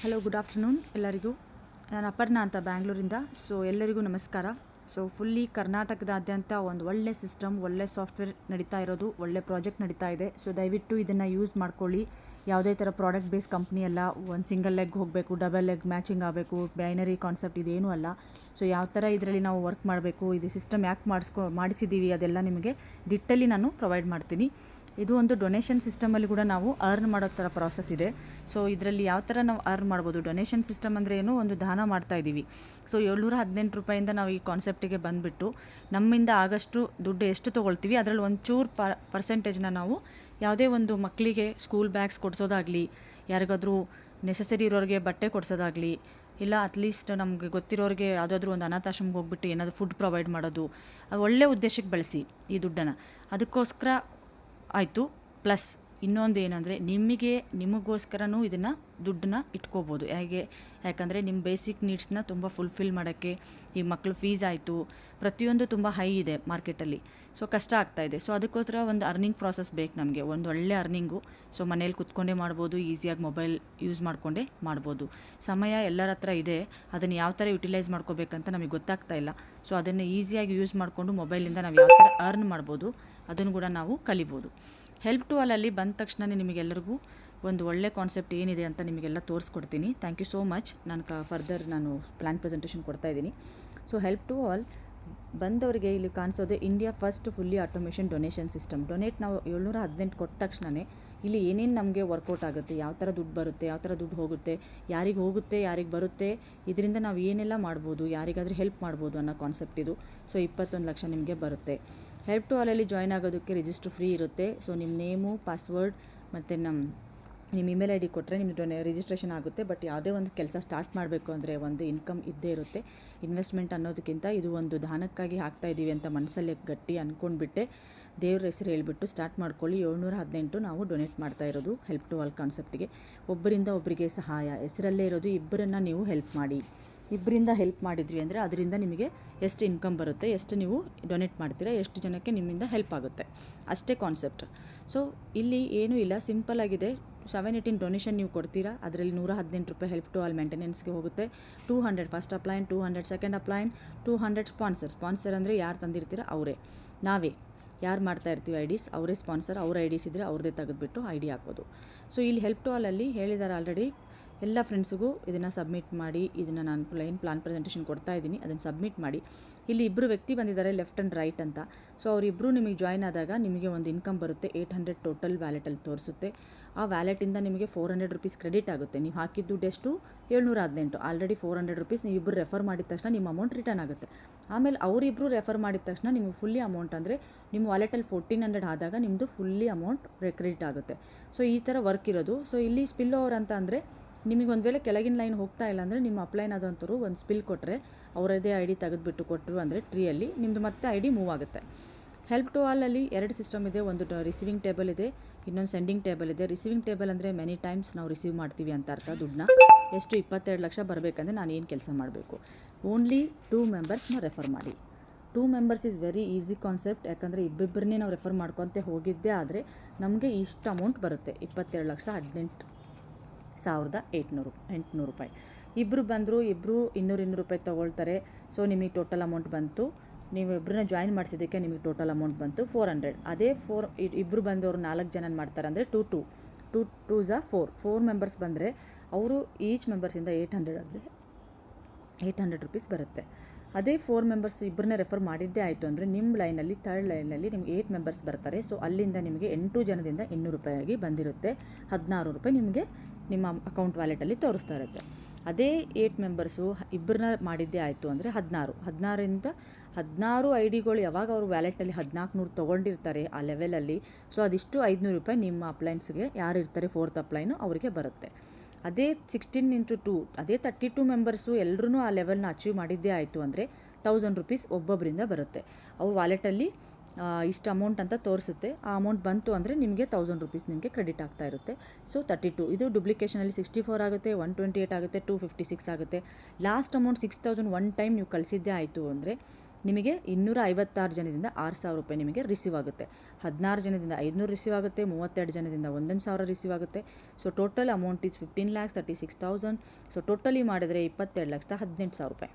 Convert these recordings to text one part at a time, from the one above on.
Hello, good afternoon ಎಲ್ಲರಿಗೂ. ನಾನು ಅಪರ್ಣಾ ಅಂತ ಬ್ಯಾಂಗ್ಳೂರಿಂದ. ಸೊ ಎಲ್ಲರಿಗೂ ನಮಸ್ಕಾರ. ಸೊ ಫುಲ್ಲಿ ಕರ್ನಾಟಕದಾದ್ಯಂತ ಒಂದು ಒಳ್ಳೆ ಸಿಸ್ಟಮ್, ಒಳ್ಳೆ ಸಾಫ್ಟ್ವೇರ್ ನಡೀತಾ ಇರೋದು, ಒಳ್ಳೆ ಪ್ರಾಜೆಕ್ಟ್ ನಡೀತಾ ಇದೆ. ಸೊ ದಯವಿಟ್ಟು ಇದನ್ನು ಯೂಸ್ ಮಾಡ್ಕೊಳ್ಳಿ. ಯಾವುದೇ ಥರ ಪ್ರಾಡಕ್ಟ್ ಬೇಸ್ ಕಂಪ್ನಿ ಅಲ್ಲ. ಒಂದು ಸಿಂಗಲ್ ಲೆಗ್ ಹೋಗಬೇಕು, ಡಬಲ್ ಲೆಗ್ ಮ್ಯಾಚಿಂಗ್ ಆಗಬೇಕು, ಬೈನರಿ ಕಾನ್ಸೆಪ್ಟ್ ಇದೇನೂ ಅಲ್ಲ. ಸೊ ಯಾವ ಥರ ಇದರಲ್ಲಿ ನಾವು ವರ್ಕ್ ಮಾಡಬೇಕು, ಇದು ಸಿಸ್ಟಮ್ ಯಾಕೆ ಮಾಡಿಸಿದ್ದೀವಿ ಅದೆಲ್ಲ ನಿಮಗೆ ಡಿಟ್ಟಲ್ಲಿ ನಾನು ಪ್ರೊವೈಡ್ ಮಾಡ್ತೀನಿ. ಇದು ಒಂದು ಡೊನೇಷನ್ ಸಿಸ್ಟಮಲ್ಲಿ ಕೂಡ ನಾವು ಅರ್ನ್ ಮಾಡೋ ಥರ ಪ್ರಾಸೆಸ್ ಇದೆ. ಸೊ ಇದರಲ್ಲಿ ಯಾವ ಥರ ನಾವು ಅರ್ನ್ ಮಾಡ್ಬೋದು, ಡೊನೇಷನ್ ಸಿಸ್ಟಮ್ ಅಂದರೆ ಏನು, ಒಂದು ದಾನ ಮಾಡ್ತಾ ಇದ್ದೀವಿ. ಸೊ 718 ರೂಪಾಯಿಂದ ನಾವು ಈ ಕಾನ್ಸೆಪ್ಟಿಗೆ ಬಂದುಬಿಟ್ಟು ನಮ್ಮಿಂದ ಆಗಷ್ಟು ದುಡ್ಡು ಎಷ್ಟು ತೊಗೊಳ್ತೀವಿ ಅದರಲ್ಲಿ ಒಂಚೂರು ಪರ್ಸೆಂಟೇಜ್ನ ನಾವು ಯಾವುದೇ ಒಂದು ಮಕ್ಕಳಿಗೆ ಸ್ಕೂಲ್ ಬ್ಯಾಗ್ಸ್ ಕೊಡಿಸೋದಾಗಲಿ, ಯಾರಿಗಾದರೂ ನೆಸಸರಿ ಇರೋರಿಗೆ ಬಟ್ಟೆ ಕೊಡಿಸೋದಾಗಲಿ, ಇಲ್ಲ ಅಟ್ಲೀಸ್ಟ್ ನಮಗೆ ಗೊತ್ತಿರೋರಿಗೆ ಯಾವುದಾದ್ರೂ ಒಂದು ಅನಾಥಾಶ್ರಮಕ್ಕೆ ಹೋಗ್ಬಿಟ್ಟು ಏನಾದರೂ ಫುಡ್ ಪ್ರೊವೈಡ್ ಮಾಡೋದು, ಅದು ಒಳ್ಳೆ ಉದ್ದೇಶಕ್ಕೆ ಬಳಸಿ ಈ ದುಡ್ಡನ್ನು. ಅದಕ್ಕೋಸ್ಕರ ಆಯಿತು. ಪ್ಲಸ್ ಇನ್ನೊಂದು ಏನಂದರೆ ನಿಮಗೋಸ್ಕರನೂ ಇದನ್ನು ದುಡ್ಡನ್ನ ಇಟ್ಕೋಬೋದು. ಯಾಕಂದರೆ ನಿಮ್ಮ ಬೇಸಿಕ್ ನೀಡ್ಸ್ನ ತುಂಬ ಫುಲ್ಫಿಲ್ ಮಾಡೋಕ್ಕೆ, ಈ ಮಕ್ಕಳು ಫೀಸ್ ಆಯಿತು, ಪ್ರತಿಯೊಂದು ತುಂಬ ಹೈ ಇದೆ ಮಾರ್ಕೆಟಲ್ಲಿ. ಸೊ ಕಷ್ಟ ಆಗ್ತಾಯಿದೆ. ಸೊ ಅದಕ್ಕೋಸ್ಕರ ಒಂದು ಅರ್ನಿಂಗ್ ಪ್ರಾಸೆಸ್ ಬೇಕು ನಮಗೆ, ಒಂದು ಒಳ್ಳೆ ಅರ್ನಿಂಗು. ಸೊ ಮನೇಲಿ ಕುತ್ಕೊಂಡೇ ಮಾಡ್ಬೋದು, ಈಸಿಯಾಗಿ ಮೊಬೈಲ್ ಯೂಸ್ ಮಾಡಿಕೊಂಡೇ ಮಾಡ್ಬೋದು. ಸಮಯ ಎಲ್ಲರ ಹತ್ರ ಇದೆ, ಅದನ್ನು ಯಾವ ಥರ ಯುಟಿಲೈಸ್ ಮಾಡ್ಕೋಬೇಕಂತ ನಮಗೆ ಗೊತ್ತಾಗ್ತಾ ಇಲ್ಲ. ಸೊ ಅದನ್ನು ಈಸಿಯಾಗಿ ಯೂಸ್ ಮಾಡಿಕೊಂಡು ಮೊಬೈಲಿಂದ ನಾವು ಯಾವ ಥರ ಅರ್ನ್ ಮಾಡ್ಬೋದು ಅದನ್ನು ಕೂಡ ನಾವು ಕಲಿಬೋದು. ಹೆಲ್ಪ್ ಟು ಆಲಲ್ಲಿ ಬಂದ ತಕ್ಷಣ ನಿಮಗೆಲ್ಲರಿಗೂ ಒಂದು ಒಳ್ಳೆ ಕಾನ್ಸೆಪ್ಟ್ ಏನಿದೆ ಅಂತ ನಿಮಗೆಲ್ಲ ತೋರಿಸ್ಕೊಡ್ತೀನಿ. Thank you so much. ನಾನು ಪ್ಲ್ಯಾನ್ ಪ್ರೆಸೆಂಟೇಷನ್ ಕೊಡ್ತಾಯಿದ್ದೀನಿ. ಸೊ ಹೆಲ್ಪ್ ಟು ಆಲ್ ಬಂದವರಿಗೆ ಇಲ್ಲಿ ಕಾಣಿಸೋದೆ India first fully automation donation system. Donate ನಾವು 718 ಕೊಟ್ಟ ತಕ್ಷಣವೇ ಇಲ್ಲಿ ಏನೇನು ನಮಗೆ ವರ್ಕೌಟ್ ಆಗುತ್ತೆ, ಯಾವ ಥರ ದುಡ್ಡು ಬರುತ್ತೆ, ಯಾವ ಥರ ದುಡ್ಡು ಹೋಗುತ್ತೆ, ಯಾರಿಗೆ ಬರುತ್ತೆ, ಇದರಿಂದ ನಾವು ಏನೆಲ್ಲ ಮಾಡ್ಬೋದು, ಯಾರಿಗಾದರೂ ಹೆಲ್ಪ್ ಮಾಡ್ಬೋದು ಅನ್ನೋ ಕಾನ್ಸೆಪ್ಟ್ ಇದು. ಸೊ 21 ಲಕ್ಷ ನಿಮಗೆ ಬರುತ್ತೆ. ಹೆಲ್ಪ್ ಟು ಆಲಲ್ಲಿ ಜಾಯ್ನ್ ಆಗೋದಕ್ಕೆ ರಿಜಿಸ್ಟ್ರ್ ಫ್ರೀ ಇರುತ್ತೆ. ಸೊ ನಿಮ್ಮ ನೇಮು, ಪಾಸ್ವರ್ಡ್ ಮತ್ತು ನಿಮ್ಮ ಇಮೇಲ್ ಐ ಡಿ ಕೊಟ್ಟರೆ ನಿಮ್ಮದು ರಿಜಿಸ್ಟ್ರೇಷನ್ ಆಗುತ್ತೆ. ಬಟ್ ಯಾವುದೇ ಒಂದು ಕೆಲಸ ಸ್ಟಾರ್ಟ್ ಮಾಡಬೇಕು ಅಂದರೆ ಒಂದು ಇನ್ಕಮ್ ಇದ್ದೇ ಇರುತ್ತೆ. ಇನ್ವೆಸ್ಟ್ಮೆಂಟ್ ಅನ್ನೋದಕ್ಕಿಂತ ಇದು ಒಂದು ದಾನಕ್ಕಾಗಿ ಹಾಕ್ತಾಯಿದ್ದೀವಿ ಅಂತ ಮನಸ್ಸಲ್ಲಿ ಗಟ್ಟಿ ಅಂದ್ಕೊಂಡ್ಬಿಟ್ಟೆ ದೇವ್ರ ಹೆಸರು ಹೇಳ್ಬಿಟ್ಟು ಸ್ಟಾರ್ಟ್ ಮಾಡ್ಕೊಳ್ಳಿ. 718 ನಾವು ಡೊನೇಟ್ ಮಾಡ್ತಾ ಇರೋದು ಹೆಲ್ಪ್ ಟು ಆಲ್ ಕಾನ್ಸೆಪ್ಟಿಗೆ. ಒಬ್ಬರಿಂದ ಒಬ್ಬರಿಗೆ ಸಹಾಯ ಹೆಸರಲ್ಲೇ ಇರೋದು. ಇಬ್ಬರನ್ನು ನೀವು ಹೆಲ್ಪ್ ಮಾಡಿ, ಇಬ್ಬರಿಂದ ಹೆಲ್ಪ್ ಮಾಡಿದ್ವಿ ಅಂದರೆ ಅದರಿಂದ ನಿಮಗೆ ಎಷ್ಟು ಇನ್ಕಮ್ ಬರುತ್ತೆ, ಎಷ್ಟು ನೀವು ಡೊನೇಟ್ ಮಾಡ್ತೀರಾ, ಎಷ್ಟು ಜನಕ್ಕೆ ನಿಮ್ಮಿಂದ ಹೆಲ್ಪ್ ಆಗುತ್ತೆ, ಅಷ್ಟೇ ಕಾನ್ಸೆಪ್ಟ್. ಸೊ ಇಲ್ಲಿ ಏನೂ ಇಲ್ಲ, ಸಿಂಪಲ್ ಆಗಿದೆ. 718 ಡೊನೇಷನ್ ನೀವು ಕೊಡ್ತೀರಾ, ಅದರಲ್ಲಿ 118 ರೂಪಾಯಿ ಹೆಲ್ಪ್ ಟು ಆಲ್ ಮೇಂಟೆನೆನ್ಸ್ಗೆ ಹೋಗುತ್ತೆ. 200 ಫಸ್ಟ್ ಅಪ್ಲೈನ್, 200 ಸೆಕೆಂಡ್ ಅಪ್ಲೈನ್, 200 ಸ್ಪಾನ್ಸರ್ ಅಂದರೆ ಯಾರು ತಂದಿರ್ತೀರ ಅವರೇ, ನಾವೇ ಯಾರು ಮಾಡ್ತಾ ಇರ್ತೀವಿ ಐಡಿಸ್ ಅವರೇ ಸ್ಪಾನ್ಸರ್. ಅವ್ರ ಐಡಿಸ್ ಇದ್ದರೆ ಅವ್ರದ್ದೇ ತೆಗೆದುಬಿಟ್ಟು ಐ ಡಿ ಹಾಕೋದು. ಸೊ ಇಲ್ಲಿ ಹೆಲ್ಪ್ ಟು ಆಲಲ್ಲಿ ಹೇಳಿದ್ದಾರೆ ಆಲ್ರೆಡಿ, ಎಲ್ಲ ಫ್ರೆಂಡ್ಸಿಗೂ ಇದನ್ನು ಸಬ್ಮಿಟ್ ಮಾಡಿ. ಇದನ್ನು ನಾನು ಪ್ಲಾನ್ ಪ್ರೆಸೆಂಟೇಷನ್ ಕೊಡ್ತಾ ಇದ್ದೀನಿ, ಅದನ್ನು ಸಬ್ಮಿಟ್ ಮಾಡಿ. ಇಲ್ಲಿ ಇಬ್ಬರು ವ್ಯಕ್ತಿ ಬಂದಿದ್ದಾರೆ, ಲೆಫ್ಟ್ ಆ್ಯಂಡ್ ರೈಟ್ ಅಂತ. ಸೊ ಅವರಿಬ್ಬರು ನಿಮಗೆ ಜಾಯ್ನ್ ಆದಾಗ ನಿಮಗೆ ಒಂದು ಇನ್ಕಮ್ ಬರುತ್ತೆ. 800 ಟೋಟಲ್ ವ್ಯಾಲೆಟಲ್ಲಿ ತೋರಿಸುತ್ತೆ. ಆ ವ್ಯಾಲೆಟಿಂದ ನಿಮಗೆ 400 ರೂಪೀಸ್ ಕ್ರೆಡಿಟ್ ಆಗುತ್ತೆ. ನೀವು ಹಾಕಿದ್ದು ದುಡ್ಡು ಎಷ್ಟು, 718. ಆಲ್ರೆಡಿ 400 ರೂಪೀಸ್ ನೀವು ಇಬ್ಬರು ರೆಫರ್ ಮಾಡಿದ ತಕ್ಷಣ ನಿಮ್ಮ ಅಮೌಂಟ್ ರಿಟರ್ನ್ ಆಗುತ್ತೆ. ಆಮೇಲೆ ಅವರಿಬ್ಬರು ರೆಫರ್ ಮಾಡಿದ ತಕ್ಷಣ ನಿಮಗೆ ಫುಲ್ಲಿ ಅಮೌಂಟ್ ಅಂದರೆ ನಿಮ್ಮ ವ್ಯಾಲೆಟಲ್ಲಿ 1400 ಆದಾಗ ನಿಮ್ಮದು ಫುಲ್ಲಿ ಅಮೌಂಟ್ ಕ್ರೆಡಿಟ್ ಆಗುತ್ತೆ. ಸೊ ಈ ಥರ ವರ್ಕ್ ಇರೋದು. ಸೊ ಇಲ್ಲಿ ಸ್ಪಿಲ್ ಓವರ್ ಅಂತ ಅಂದರೆ ನಿಮಗೆ ಒಂದು ವೇಳೆ ಕೆಳಗಿನ ಲೈನ್ ಹೋಗ್ತಾ ಇಲ್ಲ ಅಂದರೆ ನಿಮ್ಮ ಅಪ್ಲೈನ್ ಆದಂಥವ್ರು ಒಂದು ಸ್ಪಿಲ್ ಕೊಟ್ಟರೆ ಅವರದೇ ಐ ಡಿ ತೆಗೆದುಬಿಟ್ಟು ಕೊಟ್ಟರು ಅಂದರೆ ಟ್ರೀಯಲ್ಲಿ ನಿಮ್ಮದು ಮತ್ತೆ ಐ ಡಿ ಮೂವ್ ಆಗುತ್ತೆ. ಹೆಲ್ಪ್ ಟು ಆಲಲ್ಲಿ 2 ಸಿಸ್ಟಮ್ ಇದೆ. ಒಂದು ರಿಸೀವಿಂಗ್ ಟೇಬಲ್ ಇದೆ, ಇನ್ನೊಂದು ಸೆಂಡಿಂಗ್ ಟೇಬಲ್ ಇದೆ. ರಿಸೀವಿಂಗ್ ಟೇಬಲ್ ಅಂದರೆ ಮೆನಿ ಟೈಮ್ಸ್ ನಾವು ರಿಸೀವ್ ಮಾಡ್ತೀವಿ ಅಂತ ಅರ್ಥ. ದುಡ್ಡನ್ನ ಎಷ್ಟು 22 ಲಕ್ಷ ಬರಬೇಕಂದ್ರೆ ನಾನು ಏನು ಕೆಲಸ ಮಾಡಬೇಕು, ಓನ್ಲಿ 2 ಮೆಂಬರ್ಸ್ನ ರೆಫರ್ ಮಾಡಿ. 2 members is very easy concept. ಯಾಕಂದರೆ ಇಬ್ಬಿಬ್ಬರನ್ನೇ ನಾವು ರೆಫರ್ ಮಾಡ್ಕೊತ ಹೋಗಿದ್ದೇ ಆದರೆ ನಮಗೆ ಇಷ್ಟು ಅಮೌಂಟ್ ಬರುತ್ತೆ, 22,18,800 ರೂಪಾಯಿ. ಇಬ್ಬರು ಬಂದರು, ಇಬ್ಬರು 200 ರೂಪಾಯಿ ತೊಗೊಳ್ತಾರೆ. ಸೊ ನಿಮಗೆ ಟೋಟಲ್ ಅಮೌಂಟ್ ಬಂತು, ನೀವು ಇಬ್ಬರನ್ನ ಜಾಯಿನ್ ಮಾಡಿಸಿದ್ದಕ್ಕೆ ನಿಮಗೆ ಟೋಟಲ್ ಅಮೌಂಟ್ ಬಂತು 400. ಅದೇ ಇಬ್ಬರು ಬಂದವರು 4 ಜನ ಮಾಡ್ತಾರೆ ಅಂದರೆ 2 4 ಮೆಂಬರ್ಸ್ ಬಂದರೆ ಅವರು ಈಚ್ ಮೆಂಬರ್ಸಿಂದ 800 ಅಂದರೆ 800 ರೂಪೀಸ್ ಬರುತ್ತೆ. ಅದೇ 4 ಮೆಂಬರ್ಸ್ ಇಬ್ಬರನ್ನೇ ರೆಫರ್ ಮಾಡಿದ್ದೇ ಆಯಿತು ಅಂದರೆ ನಿಮ್ಮ ಲೈನಲ್ಲಿ, ಥರ್ಡ್ ಲೈನಲ್ಲಿ ನಿಮಗೆ 8 ಮೆಂಬರ್ಸ್ ಬರ್ತಾರೆ. ಸೊ ಅಲ್ಲಿಂದ ನಿಮಗೆ 8 ಜನದಿಂದ 200 ರೂಪಾಯಿಯಾಗಿ ಬಂದಿರುತ್ತೆ. 16 ರೂಪಾಯಿ ನಿಮಗೆ ನಿಮ್ಮ ಅಕೌಂಟ್ ವ್ಯಾಲೆಟಲ್ಲಿ ತೋರಿಸ್ತಾ ಇರುತ್ತೆ. ಅದೇ 8 ಮೆಂಬರ್ಸು ಇಬ್ಬರನ್ನ ಮಾಡಿದ್ದೇ ಆಯಿತು ಅಂದರೆ 16ರಿಂದ 16 ಐ ಡಿಗಳು ಯಾವಾಗ ಅವರು ವ್ಯಾಲೆಟಲ್ಲಿ 1400 ತೊಗೊಂಡಿರ್ತಾರೆ ಆ ಲೆವೆಲಲ್ಲಿ. ಸೊ ಅದಿಷ್ಟು 500 ರೂಪಾಯಿ ನಿಮ್ಮ ಅಪ್ಲೈನ್ಸ್ಗೆ ಯಾರು ಇರ್ತಾರೆ 4th ಅಪ್ಲೈನು ಅವರಿಗೆ ಬರುತ್ತೆ. ಅದೇ 16 × 2 ಅದೇ 32 ಮೆಂಬರ್ಸು ಎಲ್ಲರೂ ಆ ಲೆವೆಲ್ನ ಅಚೀವ್ ಮಾಡಿದ್ದೇ ಆಯಿತು ಅಂದರೆ 1000 ರೂಪೀಸ್ ಒಬ್ಬೊಬ್ಬರಿಂದ ಬರುತ್ತೆ. ಅವ್ರ ವ್ಯಾಲೆಟಲ್ಲಿ ಇಷ್ಟು ಅಮೌಂಟ್ ಅಂತ ತೋರಿಸುತ್ತೆ. ಆ ಅಮೌಂಟ್ ಬಂತು ಅಂದರೆ ನಿಮಗೆ 1000 ರೂಪೀಸ್ ನಿಮಗೆ ಕ್ರೆಡಿಟ್ ಆಗ್ತಾ ಇರುತ್ತೆ. ಸೊ 32 ಇದು ಡುಪ್ಲಿಕೇಷನಲ್ಲಿ 64 ಆಗುತ್ತೆ, 128 ಆಗುತ್ತೆ, 256 ಆಗುತ್ತೆ. ಲಾಸ್ಟ್ ಅಮೌಂಟ್ 6000 ಒನ್ ಟೈಮ್ ನೀವು ಕಳಿಸಿದ್ದೇ ಆಯಿತು ಅಂದರೆ ನಿಮಗೆ 256 ಜನದಿಂದ 6,000 ರೂಪಾಯಿ ನಿಮಗೆ ರಿಸೀವ್ ಆಗುತ್ತೆ. 16 ಜನದಿಂದ 500 ರಿಸೀವ್ ಆಗುತ್ತೆ. 32 ಜನದಿಂದ 1,000 ರಿಸೀವ್ ಆಗುತ್ತೆ. So total amount is 15,36,000. So totally ಮಾಡಿದರೆ 22,18,000 ರೂಪಾಯಿ.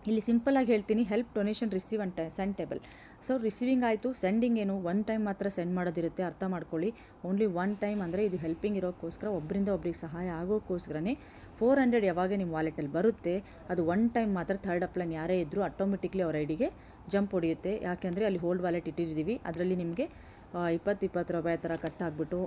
ಇಲ್ಲಿ ಸಿಂಪಲಾಗಿ ಹೇಳ್ತೀನಿ, help, donation, receive and send table. So receiving ಆಯಿತು. ಸೆಂಡಿಂಗ್ ಏನು, ಒನ್ ಟೈಮ್ ಮಾತ್ರ ಸೆಂಡ್ ಮಾಡೋದಿರುತ್ತೆ, ಅರ್ಥ ಮಾಡ್ಕೊಳ್ಳಿ. ಓನ್ಲಿ ಒನ್ ಟೈಮ್ ಅಂದರೆ ಇದು ಹೆಲ್ಪಿಂಗ್ ಇರೋಕ್ಕೋಸ್ಕರ, ಒಬ್ಬರಿಂದ ಒಬ್ರಿಗೆ ಸಹಾಯ ಆಗೋಕ್ಕೋಸ್ಕರನೇ 400 ಯಾವಾಗ ನಿಮ್ಮ ವಾಲೆಟಲ್ಲಿ ಬರುತ್ತೆ ಅದು ಒನ್ ಟೈಮ್ ಮಾತ್ರ ಥರ್ಡ್ ಅಪ್ಲೈನ್ ಯಾರೇ ಇದ್ದರೂ ಆಟೋಮೆಟಿಕ್ಲಿ ಅವ್ರ ಐಡಿಗೆ ಜಂಪ್ ಹೊಡೆಯುತ್ತೆ. ಯಾಕೆಂದರೆ ಅಲ್ಲಿ ಹೋಲ್ಡ್ ವಾಲೆಟ್ ಇಟ್ಟಿದ್ದೀವಿ, ಅದರಲ್ಲಿ ನಿಮಗೆ 20 ರೂಪಾಯಿ ಥರ ಕಟ್ ಆಗಿಬಿಟ್ಟು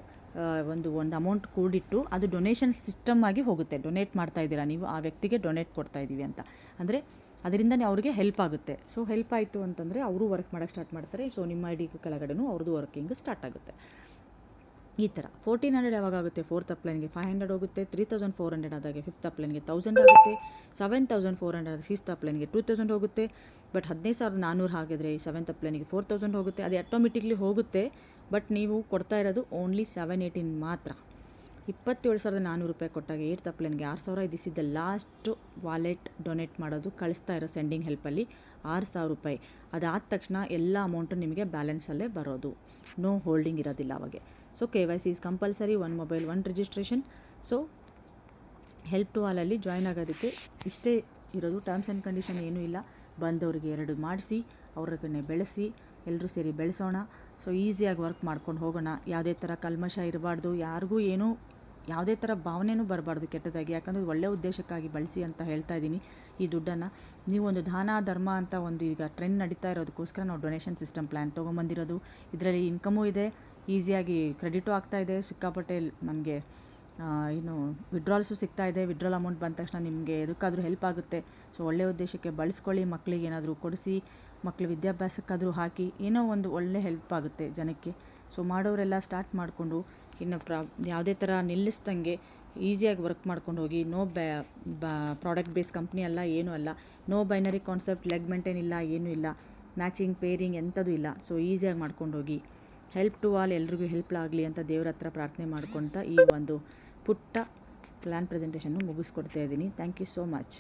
ಒಂದು ಅಮೌಂಟ್ ಕೂಡಿಟ್ಟು ಅದು ಡೊನೇಷನ್ ಸಿಸ್ಟಮ್ ಆಗಿ ಹೋಗುತ್ತೆ. ಡೊನೇಟ್ ಮಾಡ್ತಾ ಇದ್ದೀರಾ ನೀವು, ಆ ವ್ಯಕ್ತಿಗೆ ಡೊನೇಟ್ ಕೊಡ್ತಾ ಇದ್ದೀವಿ ಅಂತ ಅಂದರೆ ಅದರಿಂದನೇ ಅವ್ರಿಗೆ ಹೆಲ್ಪ್ ಆಗುತ್ತೆ. ಸೊ ಹೆಲ್ಪ್ ಆಯಿತು ಅಂತಂದರೆ ಅವರು ವರ್ಕ್ ಮಾಡೋಕ್ಕೆ ಸ್ಟಾರ್ಟ್ ಮಾಡ್ತಾರೆ. ಸೊ ನಿಮ್ಮ ಐ ಡಿ ಕೆಳಗಡೆನೂ ಅವ್ರದ್ದು ವರ್ಕಿಂಗ್ ಸ್ಟಾರ್ಟ್ ಆಗುತ್ತೆ. ಈ ಥರ 1,400 ಯಾವಾಗ ಆಗುತ್ತೆ, 4th ಅಪ್ಲೈನ್ಗೆ 500 ಹೋಗುತ್ತೆ. 3,400 ಆದಾಗೆ 5th ಅಪ್ಲೈನ್ಗೆ 1,000 ಆಗುತ್ತೆ. 7,400 6th ಅಪ್ಲೈನ್ಗೆ 2,000 ಹೋಗುತ್ತೆ. ಬಟ್ 15,400 ಆಗಿದ್ರೆ 7th ಅಪ್ಲೈನ್ಗೆ 4,000 ಹೋಗುತ್ತೆ. ಅದು ಆಟೋಮೆಟಿಕ್ಲಿ ಹೋಗುತ್ತೆ. ಬಟ್ ನೀವು ಕೊಡ್ತಾ ಇರೋದು ಓನ್ಲಿ 718 ಮಾತ್ರ. 27,400 ರೂಪಾಯಿ ಕೊಟ್ಟಾಗ 8th ಅಪ್ಲೈನ್ಗೆ 6,000. This is the last wallet donate ಮಾಡೋದು, ಕಳಿಸ್ತಾ ಇರೋ ಸೆಂಡಿಂಗ್ ಹೆಲ್ಪಲ್ಲಿ 6,000 ರೂಪಾಯಿ. ಅದಾದ ತಕ್ಷಣ ಎಲ್ಲ ಅಮೌಂಟು ನಿಮಗೆ ಬ್ಯಾಲೆನ್ಸಲ್ಲೇ ಬರೋದು, ನೋ ಹೋಲ್ಡಿಂಗ್ ಇರೋದಿಲ್ಲ ಅವಾಗೆ. So KYC is compulsory, 1 mobile 1 registration. So help to ಆಲಲ್ಲಿ ಜಾಯ್ನ್ ಆಗೋದಕ್ಕೆ ಇಷ್ಟೇ ಇರೋದು, ಟರ್ಮ್ಸ್ ಆ್ಯಂಡ್ ಕಂಡೀಷನ್ ಏನೂ ಇಲ್ಲ. ಬಂದವರಿಗೆ 2 ಮಾಡಿಸಿ ಅವ್ರನ್ನೇ ಬೆಳೆಸಿ, ಎಲ್ಲರೂ ಸೇರಿ ಬೆಳೆಸೋಣ. ಸೊ ಈಸಿಯಾಗಿ ವರ್ಕ್ ಮಾಡ್ಕೊಂಡು ಹೋಗೋಣ. ಯಾವುದೇ ಥರ ಕಲ್ಮಶ ಇರಬಾರ್ದು, ಯಾರಿಗೂ ಏನೂ ಯಾವುದೇ ಥರ ಭಾವನೆಯೂ ಬರಬಾರ್ದು ಕೆಟ್ಟದಾಗಿ. ಯಾಕಂದರೆ ಒಳ್ಳೆಯ ಉದ್ದೇಶಕ್ಕಾಗಿ ಬಳಸಿ ಅಂತ ಹೇಳ್ತಾ ಇದ್ದೀನಿ. ಈ ದುಡ್ಡನ್ನು ನೀವು ಒಂದು ದಾನ ಧರ್ಮ ಅಂತ ಒಂದು ಈಗ ಟ್ರೆಂಡ್ ನಡೀತಾ ಇರೋದಕ್ಕೋಸ್ಕರ ನಾವು ಡೊನೇಷನ್ ಸಿಸ್ಟಮ್ ಪ್ಲ್ಯಾನ್ ತೊಗೊಂಬಂದಿರೋದು. ಇದರಲ್ಲಿ ಇನ್ಕಮೂ ಇದೆ, ಈಸಿಯಾಗಿ ಕ್ರೆಡಿಟು ಆಗ್ತಾಯಿದೆ, ಸಿಕ್ಕಾಪಟ್ಟೆ ನಮಗೆ ಇನ್ನು ವಿಡ್ರಾಲ್ಸು ಸಿಗ್ತಾ ಇದೆ. ವಿಡ್ರಾಲ್ ಅಮೌಂಟ್ ಬಂದ ತಕ್ಷಣ ನಿಮಗೆ ಎದಕ್ಕಾದರೂ ಹೆಲ್ಪ್ ಆಗುತ್ತೆ. ಸೊ ಒಳ್ಳೆಯ ಉದ್ದೇಶಕ್ಕೆ ಬಳಸ್ಕೊಳ್ಳಿ. ಮಕ್ಕಳಿಗೆ ಏನಾದರೂ ಕೊಡಿಸಿ, ಮಕ್ಕಳು ವಿದ್ಯಾಭ್ಯಾಸಕ್ಕಾದರೂ ಹಾಕಿ, ಏನೋ ಒಂದು ಒಳ್ಳೆ ಹೆಲ್ಪ್ ಆಗುತ್ತೆ ಜನಕ್ಕೆ. ಸೊ ಮಾಡೋರೆಲ್ಲ ಸ್ಟಾರ್ಟ್ ಮಾಡಿಕೊಂಡು ಇನ್ನು ಯಾವುದೇ ಥರ ನಿಲ್ಲಿಸ್ದಂಗೆ ಈಸಿಯಾಗಿ ವರ್ಕ್ ಮಾಡ್ಕೊಂಡು ಹೋಗಿ. ನೋ ಪ್ರಾಡಕ್ಟ್ ಬೇಸ್ ಕಂಪ್ನಿ ಅಲ್ಲ, ಏನೂ ಅಲ್ಲ. No binary concept, leg maintain ಇಲ್ಲ, ಏನೂ ಇಲ್ಲ. ಮ್ಯಾಚಿಂಗ್, ಪೇರಿಂಗ್ ಎಂಥದ್ದು ಇಲ್ಲ. ಸೊ ಈಸಿಯಾಗಿ ಮಾಡ್ಕೊಂಡು ಹೋಗಿ. ಹೆಲ್ಪ್ ಟು ಆಲ್, ಎಲ್ರಿಗೂ ಹೆಲ್ಪ್ ಆಗಲಿ ಅಂತ ದೇವ್ರ ಹತ್ರ ಪ್ರಾರ್ಥನೆ ಮಾಡ್ಕೊತ ಈ ಒಂದು ಪುಟ್ಟ ಪ್ಲ್ಯಾನ್ ಪ್ರೆಸೆಂಟೇಷನ್ನು ಮುಗಿಸ್ಕೊಡ್ತಾ ಇದ್ದೀನಿ. Thank you so much.